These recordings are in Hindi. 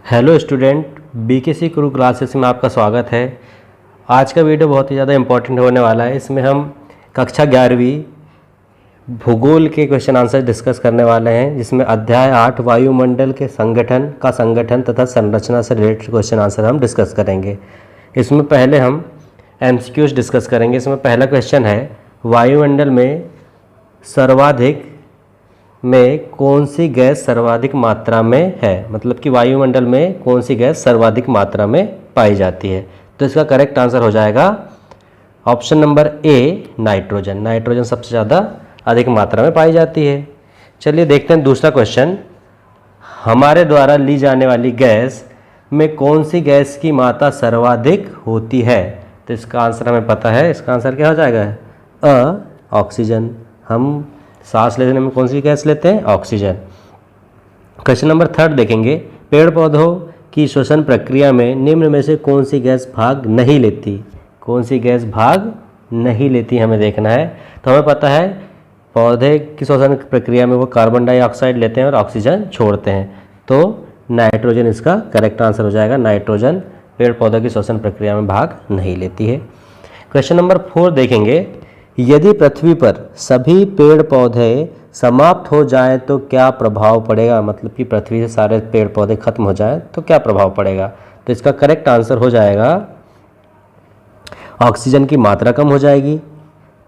हेलो स्टूडेंट, बीकेसी गुरु क्लासेस में आपका स्वागत है। आज का वीडियो बहुत ही ज़्यादा इम्पोर्टेंट होने वाला है। इसमें हम कक्षा 11वीं भूगोल के क्वेश्चन आंसर डिस्कस करने वाले हैं, जिसमें अध्याय 8 वायुमंडल के संगठन तथा संरचना से रिलेटेड क्वेश्चन आंसर हम डिस्कस करेंगे। इसमें पहले हम एमसीक्यूज डिस्कस करेंगे। इसमें पहला क्वेश्चन है, वायुमंडल में सर्वाधिक में कौन सी गैस सर्वाधिक मात्रा में है, मतलब कि वायुमंडल में कौन सी गैस सर्वाधिक मात्रा में पाई जाती है। तो इसका करेक्ट आंसर हो जाएगा option number A, nitrogen. Nitrogen सबसे ज़्यादा अधिक मात्रा में पाई जाती है। चलिए देखते हैं दूसरा क्वेश्चन, हमारे द्वारा ली जाने वाली गैस में कौन सी गैस की मात्रा सर्वाधिक होती है। तो इसका आंसर हमें पता है। इसका आंसर क्या हो जाएगा? ऑक्सीजन। हम सांस लेने में कौन सी गैस लेते हैं? ऑक्सीजन। क्वेश्चन नंबर 3 देखेंगे, पेड़ पौधों की श्वसन प्रक्रिया में निम्न में से कौन सी गैस भाग नहीं लेती। कौन सी गैस भाग नहीं लेती हमें देखना है। तो हमें पता है पौधे की श्वसन प्रक्रिया में वो कार्बन डाइऑक्साइड लेते हैं और ऑक्सीजन छोड़ते हैं। तो नाइट्रोजन इसका करेक्ट आंसर हो जाएगा। नाइट्रोजन पेड़ पौधों की श्वसन प्रक्रिया में भाग नहीं लेती है। क्वेश्चन नंबर 4 देखेंगे, यदि पृथ्वी पर सभी पेड़ पौधे समाप्त हो जाएं तो क्या प्रभाव पड़ेगा। मतलब कि पृथ्वी से सारे पेड़ पौधे खत्म हो जाएं तो क्या प्रभाव पड़ेगा। तो इसका करेक्ट आंसर हो जाएगा ऑक्सीजन की मात्रा कम हो जाएगी,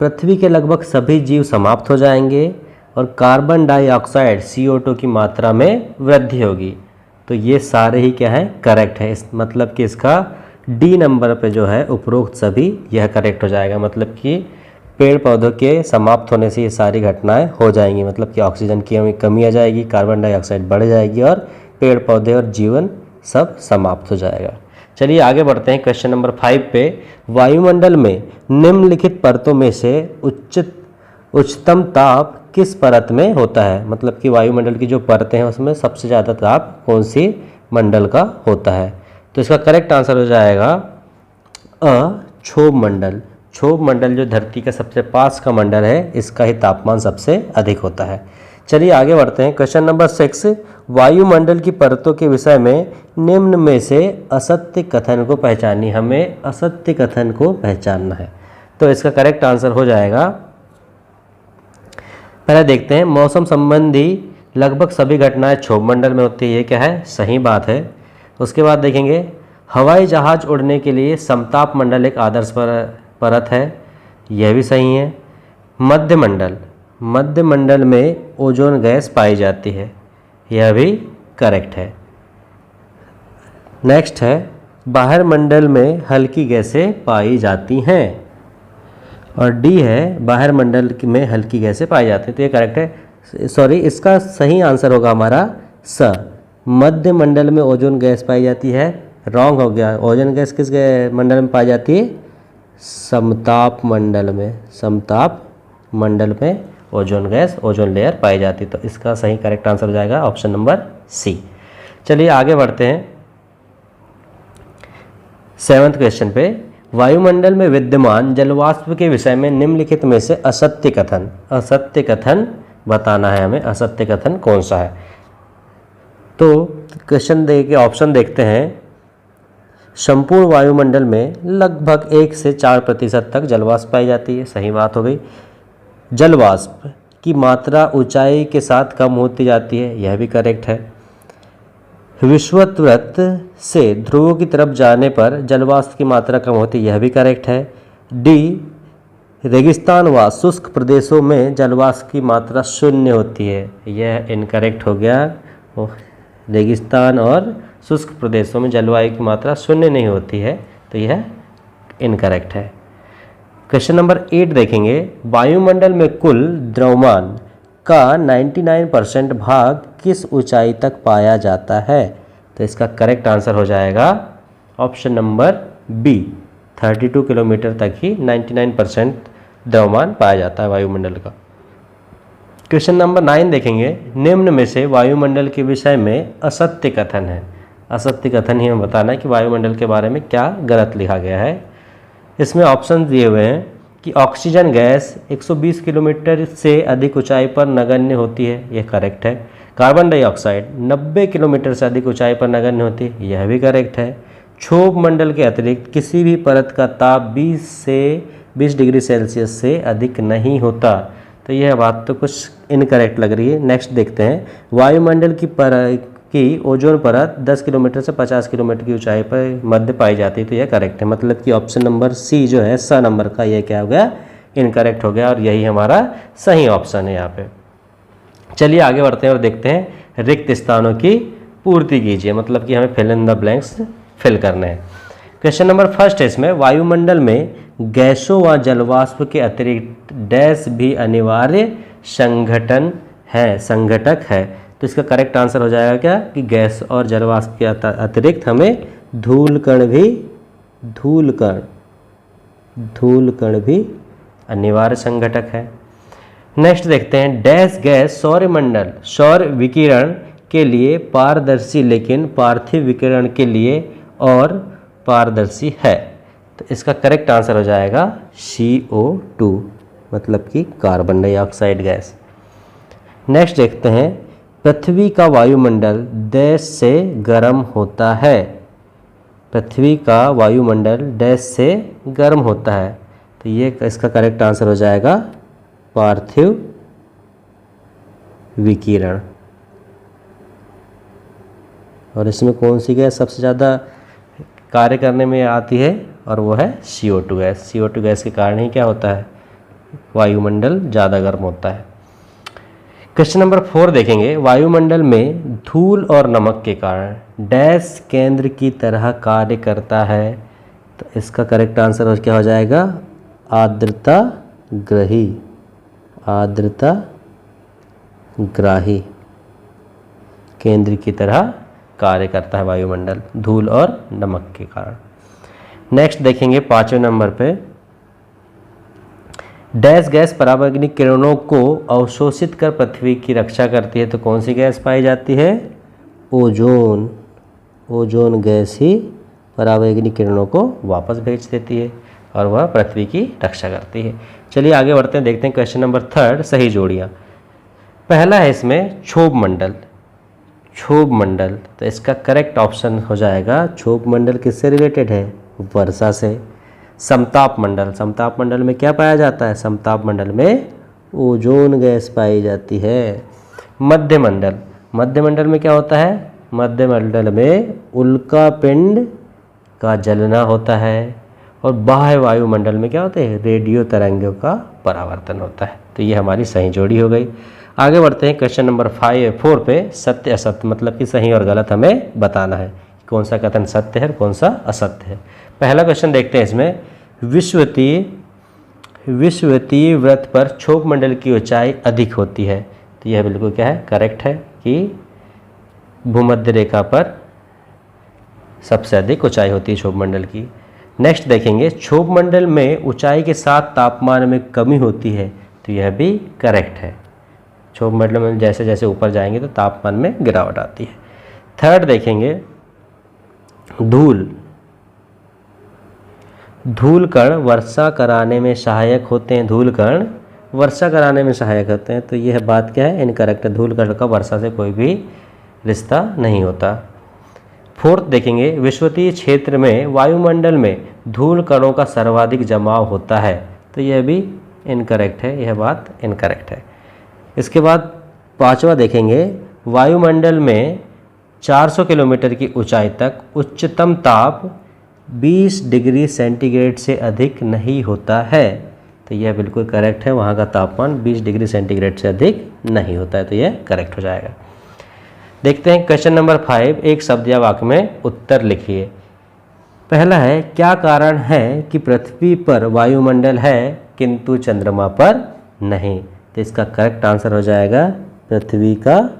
पृथ्वी के लगभग सभी जीव समाप्त हो जाएंगे और कार्बन डाइऑक्साइड CO2 की मात्रा में वृद्धि होगी। तो ये सारे ही क्या है? करेक्ट है। इस मतलब कि इसका डी नंबर पे जो है उपरोक्त सभी यह करेक्ट हो जाएगा। मतलब कि पेड़ पौधों के समाप्त होने से ये सारी घटनाएं हो जाएंगी। मतलब कि ऑक्सीजन की कमी आ जाएगी, कार्बन डाइऑक्साइड बढ़ जाएगी और पेड़ पौधे और जीवन सब समाप्त हो जाएगा। चलिए आगे बढ़ते हैं क्वेश्चन नंबर 5 पे, वायुमंडल में निम्नलिखित परतों में से उच्चतम ताप किस परत में होता है। मतलब कि वायुमंडल की जो परतें हैं उसमें सबसे ज़्यादा ताप कौन सी मंडल का होता है। तो इसका करेक्ट आंसर हो जाएगा क्षोभ मंडल। क्षोभ मंडल जो धरती के सबसे पास का मंडल है, इसका ही तापमान सबसे अधिक होता है। चलिए आगे बढ़ते हैं क्वेश्चन नंबर 6, वायुमंडल की परतों के विषय में निम्न में से असत्य कथन को पहचानिए। हमें असत्य कथन को पहचानना है। तो इसका करेक्ट आंसर हो जाएगा, पहले देखते हैं, मौसम संबंधी लगभग सभी घटनाएं क्षोभ मंडल में होती है। ये क्या है? सही बात है। उसके बाद देखेंगे, हवाई जहाज उड़ने के लिए समताप मंडल एक आदर्श परत है। यह भी सही है। मध्य मंडल में ओजोन गैस पाई जाती है। यह भी करेक्ट है। नेक्स्ट है, बाहर मंडल में हल्की गैसें पाई जाती हैं। और डी है, बाहर मंडल में हल्की गैसें पाई जाती हैं। तो ये करेक्ट है। सॉरी, इसका सही आंसर होगा हमारा स, मध्य मंडल में ओजोन गैस पाई जाती है। रॉन्ग हो गया। ओजोन गैस किस मंडल में पाई जाती है? समताप मंडल में। समताप मंडल में ओजोन गैस, ओजोन लेयर पाई जाती है। तो इसका सही करेक्ट आंसर हो जाएगा ऑप्शन नंबर सी। चलिए आगे बढ़ते हैं 7वें क्वेश्चन पे, वायुमंडल में विद्यमान जलवाष्प के विषय में निम्नलिखित में से असत्य कथन बताना है हमें। असत्य कथन कौन सा है। तो क्वेश्चन के ऑप्शन देखते हैं, संपूर्ण वायुमंडल में लगभग 1 से 4% तक जलवाष्प पाई जाती है। सही बात हो गई। जलवाष्प की मात्रा ऊंचाई के साथ कम होती जाती है। यह भी करेक्ट है। विषुववृत्त से ध्रुवों की तरफ जाने पर जलवाष्प की मात्रा कम होती है। यह भी करेक्ट है। डी, रेगिस्तान व शुष्क प्रदेशों में जलवाष्प की मात्रा 0 होती है। यह इनकरेक्ट हो गया। रेगिस्तान और शुष्क प्रदेशों में जलवायु की मात्रा 0 नहीं होती है। तो यह इनकरेक्ट है। क्वेश्चन नंबर 8 देखेंगे, वायुमंडल में कुल द्रव्यमान का 99% भाग किस ऊंचाई तक पाया जाता है। तो इसका करेक्ट आंसर हो जाएगा ऑप्शन नंबर बी, 32 किलोमीटर तक ही 99% द्रव्यमान पाया जाता है वायुमंडल का। क्वेश्चन नंबर 9 देखेंगे, निम्न में से वायुमंडल के विषय में असत्य कथन है। असत्य कथन ही हमें बताना है कि वायुमंडल के बारे में क्या गलत लिखा गया है। इसमें ऑप्शन दिए हुए हैं कि ऑक्सीजन गैस 120 किलोमीटर से अधिक ऊंचाई पर नगण्य होती है। यह करेक्ट है। कार्बन डाइऑक्साइड 90 किलोमीटर से अधिक ऊंचाई पर नगण्य होती है, यह भी करेक्ट है। क्षोभ मंडल के अतिरिक्त किसी भी परत का ताप 20 डिग्री सेल्सियस से अधिक नहीं होता, तो यह बात तो कुछ इनकरेक्ट लग रही है। नेक्स्ट देखते हैं, वायुमंडल की ओजोन परत 10 किलोमीटर से 50 किलोमीटर की ऊंचाई पर मध्य पाई जाती है, तो यह करेक्ट है। मतलब कि ऑप्शन नंबर सी जो है स नंबर का, यह क्या हो गया, इनकरेक्ट हो गया, और यही हमारा सही ऑप्शन है यहाँ पे। चलिए आगे बढ़ते हैं और देखते हैं रिक्त स्थानों की पूर्ति कीजिए, मतलब कि हमें fill in the blanks fill करने हैं। क्वेश्चन नंबर फर्स्ट है इसमें, वायुमंडल में गैसों व जलवाष्प के अतिरिक्त डैश भी अनिवार्य संघटक है, तो इसका करेक्ट आंसर हो जाएगा क्या कि गैस और जलवाष्प के अतिरिक्त हमें धूलकण भी अनिवार्य संघटक है। नेक्स्ट देखते हैं, डैश गैस सौर विकिरण के लिए पारदर्शी लेकिन पार्थिव विकिरण के लिए और पारदर्शी है, तो इसका करेक्ट आंसर हो जाएगा CO2, मतलब कि कार्बन डाइऑक्साइड गैस। नेक्स्ट देखते हैं, पृथ्वी का वायुमंडल डैश से गर्म होता है, पृथ्वी का वायुमंडल डैश से गर्म होता है, तो ये इसका करेक्ट आंसर हो जाएगा पार्थिव विकिरण। और इसमें कौन सी गैस सबसे ज़्यादा कार्य करने में आती है, और वो है CO2 गैस। CO2 गैस के कारण ही क्या होता है, वायुमंडल ज़्यादा गर्म होता है। क्वेश्चन नंबर 4 देखेंगे, वायुमंडल में धूल और नमक के कारण डैश केंद्र की तरह कार्य करता है, तो इसका करेक्ट आंसर क्या हो जाएगा, आर्द्रता ग्राही केंद्र की तरह कार्य करता है वायुमंडल धूल और नमक के कारण। नेक्स्ट देखेंगे 5वें नंबर पे, डैश गैस पराबैंगनी किरणों को अवशोषित कर पृथ्वी की रक्षा करती है, तो कौन सी गैस पाई जाती है, ओजोन गैस ही पराबैंगनी किरणों को वापस भेज देती है और वह पृथ्वी की रक्षा करती है। चलिए आगे बढ़ते हैं, देखते हैं क्वेश्चन नंबर 3 सही जोड़ियाँ। पहला है इसमें क्षोभ मंडल, तो इसका करेक्ट ऑप्शन हो जाएगा, क्षोभ मंडल किससे रिलेटेड है, वर्षा से। समताप मंडल में क्या पाया जाता है, समताप मंडल में ओजोन गैस पाई जाती है। मध्य मंडल में क्या होता है, मध्य मंडल में उल्का पिंड का जलना होता है, और बाह्य वायुमंडल में क्या होते हैं, रेडियो तरंगों का परावर्तन होता है, तो ये हमारी सही जोड़ी हो गई। आगे बढ़ते हैं क्वेश्चन नंबर 4 पे, सत्य असत्य, मतलब कि सही और गलत हमें बताना है, कौन सा कथन सत्य है और कौन सा असत्य है। पहला क्वेश्चन देखते हैं इसमें, विषुवतीय वृत्त पर क्षोभ मंडल की ऊंचाई अधिक होती है, तो यह बिल्कुल क्या है, करेक्ट है कि भूमध्य रेखा पर सबसे अधिक ऊंचाई होती है क्षोभ मंडल की। नेक्स्ट देखेंगे, क्षोभ मंडल में ऊंचाई के साथ तापमान में कमी होती है, तो यह भी करेक्ट है, क्षोभ मंडल में जैसे जैसे ऊपर जाएंगे तो तापमान में गिरावट आती है। थर्ड देखेंगे, धूल कण वर्षा कराने में सहायक होते हैं, तो यह बात क्या है, इनकरेक्ट है, धूल कण का वर्षा से कोई भी रिश्ता नहीं होता। फोर्थ देखेंगे, विषुवतीय क्षेत्र में वायुमंडल में धूल कणों का सर्वाधिक जमाव होता है, तो यह भी इनकरेक्ट है, यह बात इनकरेक्ट है। इसके बाद 5वां देखेंगे, वायुमंडल में 400 किलोमीटर की ऊंचाई तक उच्चतम ताप 20 डिग्री सेंटीग्रेड से अधिक नहीं होता है, तो यह बिल्कुल करेक्ट है, वहाँ का तापमान 20 डिग्री सेंटीग्रेड से अधिक नहीं होता है, तो यह करेक्ट हो जाएगा। देखते हैं क्वेश्चन नंबर 5, एक शब्द या वाक्य में उत्तर लिखिए। पहला है, क्या कारण है कि पृथ्वी पर वायुमंडल है किंतु चंद्रमा पर नहीं, तो इसका करेक्ट आंसर हो जाएगा पृथ्वी का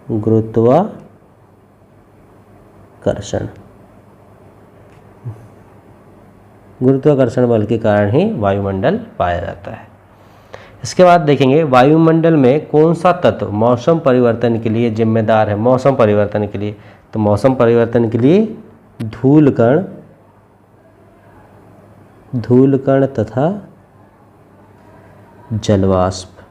गुरुत्वाकर्षण, गुरुत्वाकर्षण बल के कारण ही वायुमंडल पाया जाता है। इसके बाद देखेंगे, वायुमंडल में कौन सा तत्व मौसम परिवर्तन के लिए जिम्मेदार है, मौसम परिवर्तन के लिए, तो मौसम परिवर्तन के लिए धूल कण तथा जलवाष्प।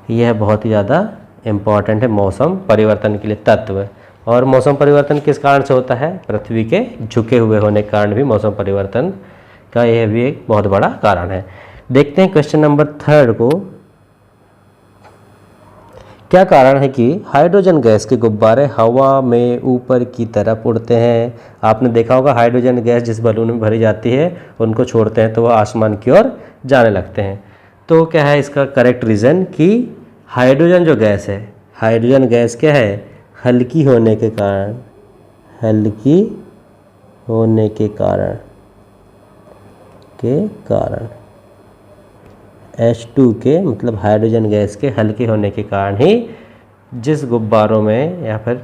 यह बहुत ही ज़्यादा इम्पॉर्टेंट है मौसम परिवर्तन के लिए तत्व। और मौसम परिवर्तन किस कारण से होता है? पृथ्वी के झुके हुए होने के कारण भी मौसम परिवर्तन का यह भी एक बहुत बड़ा कारण है। देखते हैं क्वेश्चन नंबर 3 को। क्या कारण है कि हाइड्रोजन गैस के गुब्बारे हवा में ऊपर की तरफ उड़ते हैं? आपने देखा होगा हाइड्रोजन गैस जिस बलून में भरी जाती है उनको छोड़ते हैं तो वह आसमान की ओर जाने लगते हैं। तो क्या है इसका करेक्ट रीज़न कि हाइड्रोजन जो गैस है, हाइड्रोजन गैस क्या है? हल्की होने के कारण, हल्की होने के कारण H2 के मतलब हाइड्रोजन गैस के हल्के होने के कारण ही जिस गुब्बारों में या फिर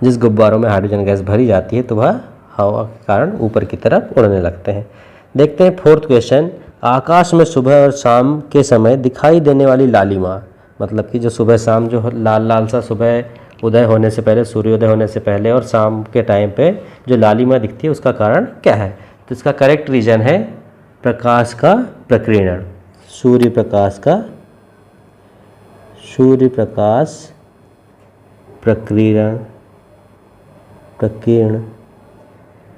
जिस गुब्बारों में हाइड्रोजन गैस भरी जाती है तो वह हवा के कारण ऊपर की तरफ उड़ने लगते हैं। देखते हैं 4th क्वेश्चन। आकाश में सुबह और शाम के समय दिखाई देने वाली लालिमा, मतलब कि जो सुबह शाम जो लाल लाल सा सुबह उदय होने से पहले, सूर्योदय होने से पहले और शाम के टाइम पे जो लालिमा दिखती है उसका कारण क्या है? तो इसका करेक्ट रीजन है प्रकाश का प्रकीर्णन। सूर्य प्रकाश प्रकीर्ण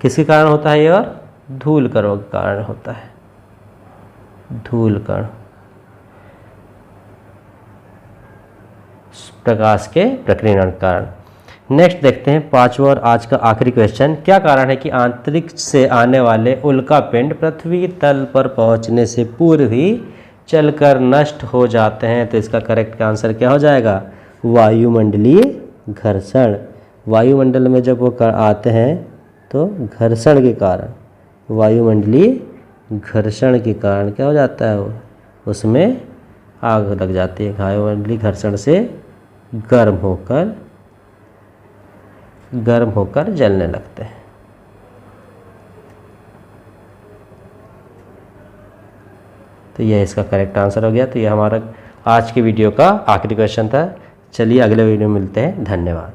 किसके कारण होता है? ये और धूल कणों के कारण होता है। धूल कण प्रकाश के प्रकीर्णन के कारण। नेक्स्ट देखते हैं 5वां और आज का आखिरी क्वेश्चन। क्या कारण है कि अंतरिक्ष से आने वाले उल्कापिंड पृथ्वी तल पर पहुंचने से पूर्व ही चलकर नष्ट हो जाते हैं? तो इसका करेक्ट आंसर क्या हो जाएगा? वायुमंडलीय घर्षण। वायुमंडल में जब वो आते हैं तो घर्षण के कारण, वायुमंडलीय घर्षण के कारण क्या हो जाता है? वो उसमें आग लग जाती है। वायुमंडलीय घर्षण से गर्म होकर जलने लगते हैं। तो यह इसका करेक्ट आंसर हो गया। तो यह हमारा आज की वीडियो का आखिरी क्वेश्चन था। चलिए अगले वीडियो में मिलते हैं। धन्यवाद।